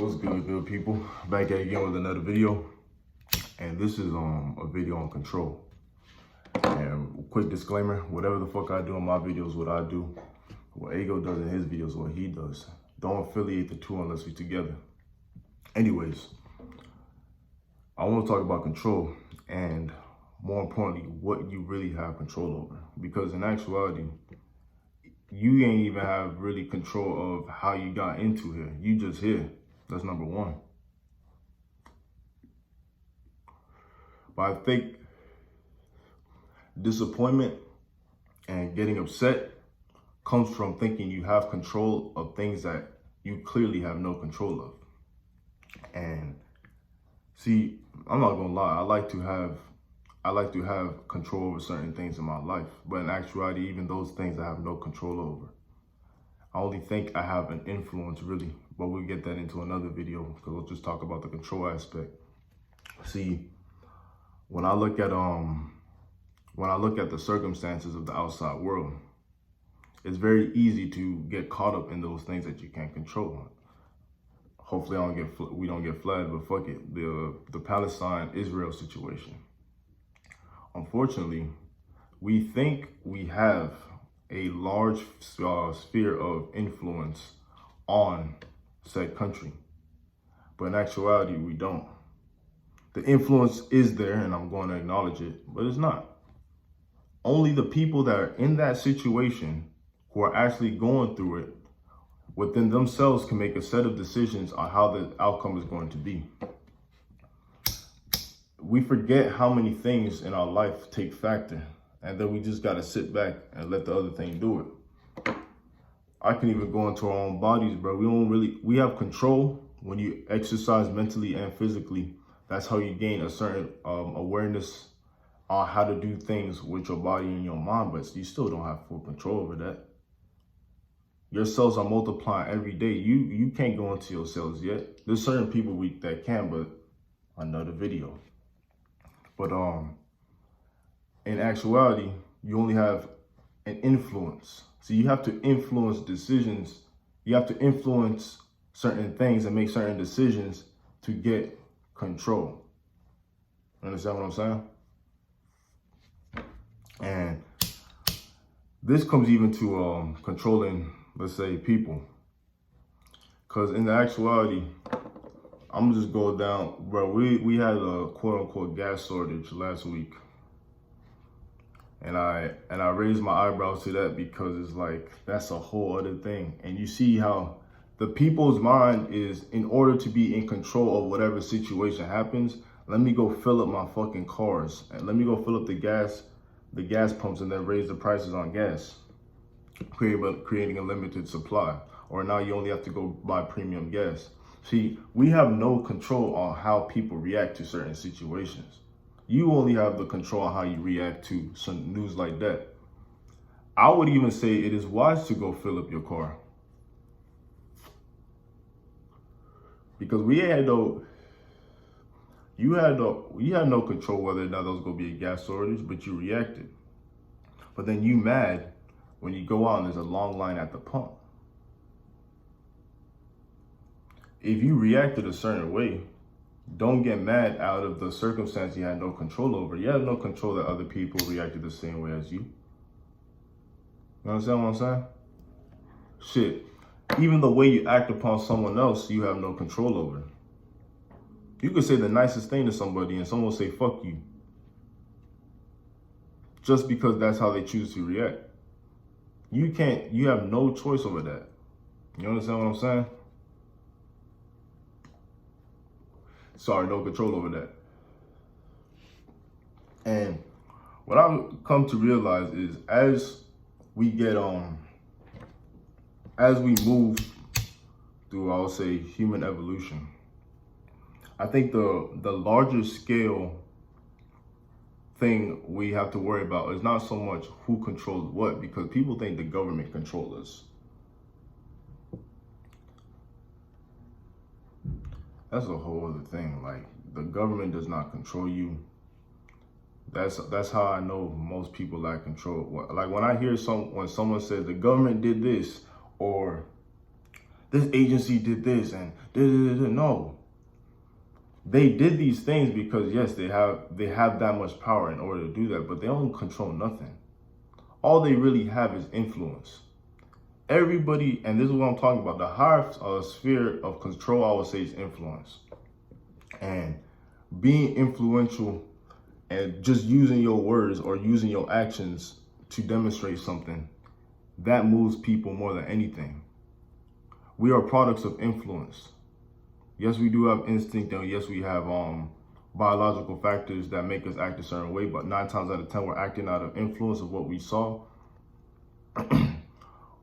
What's good people? Back at it again with another video, and this is a video on control. And quick disclaimer: whatever the fuck I do in my videos, what I do, what Ego does in his videos, what he does. Don't affiliate the two unless we together. Anyways, I want to talk about control, and more importantly, what you really have control over. Because in actuality, you ain't even have really control of how you got into here. You just here. That's number one. But I think disappointment and getting upset comes from thinking you have control of things that you clearly have no control of. And see, I'm not gonna lie, I like to have control over certain things in my life. But in actuality, even those things I have no control over. I only think I have an influence really, but we'll get that into another video because we'll just talk about the control aspect. See, when I look at the circumstances of the outside world, it's very easy to get caught up in those things that you can't control. Hopefully we don't get flooded, but fuck it. The Palestine-Israel situation. Unfortunately, we think we have a large sphere of influence on said country. But in actuality, we don't. The influence is there, and I'm going to acknowledge it, but it's not. Only the people that are in that situation, who are actually going through it, within themselves can make a set of decisions on how the outcome is going to be. We forget how many things in our life take factor, and then we just got to sit back and let the other thing do it. I can even go into our own bodies, bro. We have control when you exercise mentally and physically. That's how you gain a certain awareness on how to do things with your body and your mind, but you still don't have full control over that. Your cells are multiplying every day. You can't go into your cells yet. There's certain people that can, but another video. But in actuality, you only have an influence. So you have to influence decisions. You have to influence certain things and make certain decisions to get control. Understand what I'm saying? And this comes even to controlling, let's say, people. Because in the actuality, I'm gonna just go down, bro. We had a quote unquote gas shortage last week. And I raised my eyebrows to that because it's like, that's a whole other thing. And you see how the people's mind is, in order to be in control of whatever situation happens, let me go fill up my fucking cars and let me go fill up the gas pumps and then raise the prices on gas, creating a limited supply. Or now you only have to go buy premium gas. See, we have no control on how people react to certain situations. You only have the control on how you react to some news like that. I would even say it is wise to go fill up your car. Because you had no control whether or not there was gonna be a gas shortage, but you reacted. But then you mad when you go out and there's a long line at the pump. If you reacted a certain way, don't get mad out of the circumstance you had no control over. You have no control that other people reacted the same way as you. You understand what I'm saying? Shit. Even the way you act upon someone else, you have no control over. You could say the nicest thing to somebody and someone will say, fuck you. Just because that's how they choose to react. You have no choice over that. You understand what I'm saying? Sorry, no control over that. And what I've come to realize is as we move through, I'll say, human evolution, I think the larger scale thing we have to worry about is not so much who controls what, because people think the government controls us. That's a whole other thing. Like, the government does not control you. That's how I know most people lack control. Like when I hear when someone says the government did this, or this agency did this and no. They did these things because yes, they have that much power in order to do that, but they don't control nothing. All they really have is influence. Everybody, and this is what I'm talking about, the higher sphere of control, I would say, is influence. And being influential and just using your words or using your actions to demonstrate something, that moves people more than anything. We are products of influence. Yes, we do have instinct, and yes, we have biological factors that make us act a certain way, but 9 times out of 10, we're acting out of influence of what we saw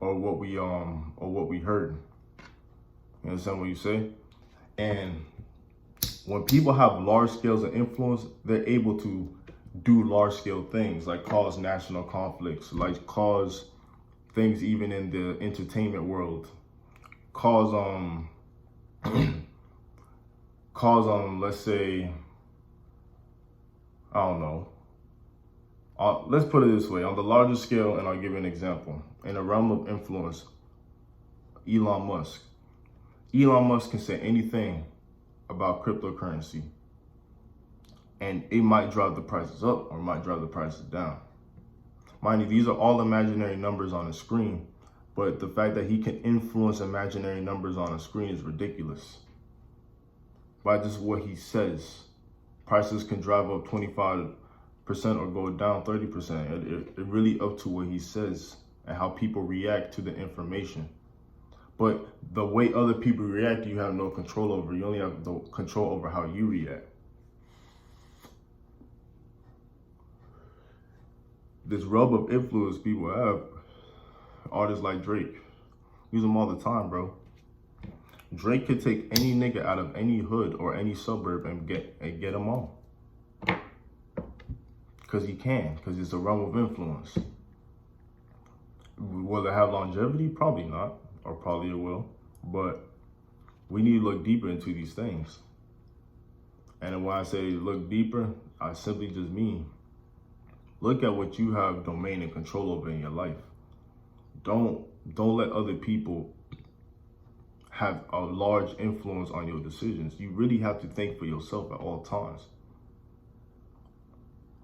or what we heard. You understand what you say? And when people have large scales of influence, they're able to do large scale things like cause national conflicts, like cause things even in the entertainment world, cause let's say, I don't know, let's put it this way, on the larger scale, and I'll give you an example. In the realm of influence, Elon Musk can say anything about cryptocurrency, and it might drive the prices up or it might drive the prices down. Mind you, these are all imaginary numbers on a screen, but the fact that he can influence imaginary numbers on a screen is ridiculous. By just what he says, prices can drive up 25% or go down 30%. It really up to what he says and how people react to the information. But the way other people react, you have no control over. You only have the control over how you react. This rub of influence people have, artists like Drake, use them all the time, bro. Drake could take any nigga out of any hood or any suburb and get them on. Because he can, because it's a realm of influence. Will it have longevity? Probably not, or probably it will. But we need to look deeper into these things. And when I say look deeper, I simply just mean look at what you have domain and control over in your life. Don't let other people have a large influence on your decisions. You really have to think for yourself at all times.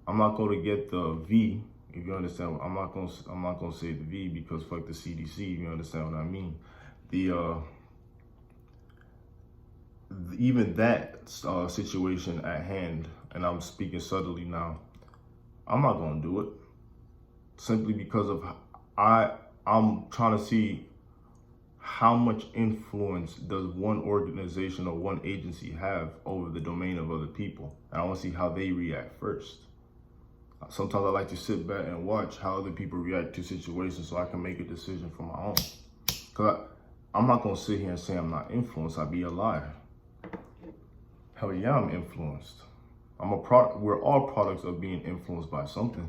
I'm not going to get the V, if you understand. I'm not going to say the V because fuck the CDC, if you understand what I mean. Even that situation at hand, and I'm speaking subtly now, I'm not going to do it simply because of I'm trying to see how much influence does one organization or one agency have over the domain of other people. And I want to see how they react first. Sometimes I like to sit back and watch how other people react to situations so I can make a decision for my own. Because I'm not going to sit here and say I'm not influenced. I'd be a liar. Hell yeah, I'm influenced. I'm a product. We're all products of being influenced by something.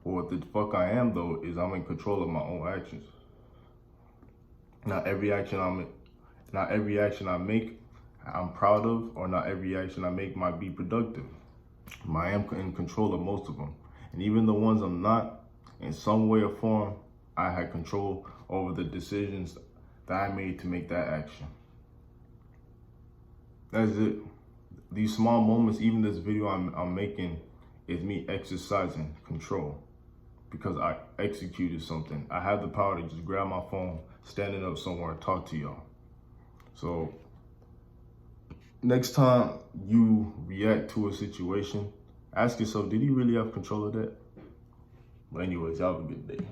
But what the fuck I am though is I'm in control of my own actions. Not every action I make I'm proud of, or not every action I make might be productive. I am in control of most of them. And even the ones I'm not, in some way or form, I had control over the decisions that I made to make that action. That's it. These small moments, even this video I'm making, is me exercising control because I executed something. I have the power to just grab my phone, standing up somewhere and talk to y'all. So next time you react to a situation, ask yourself, did he really have control of that? But anyways, y'all have a good day.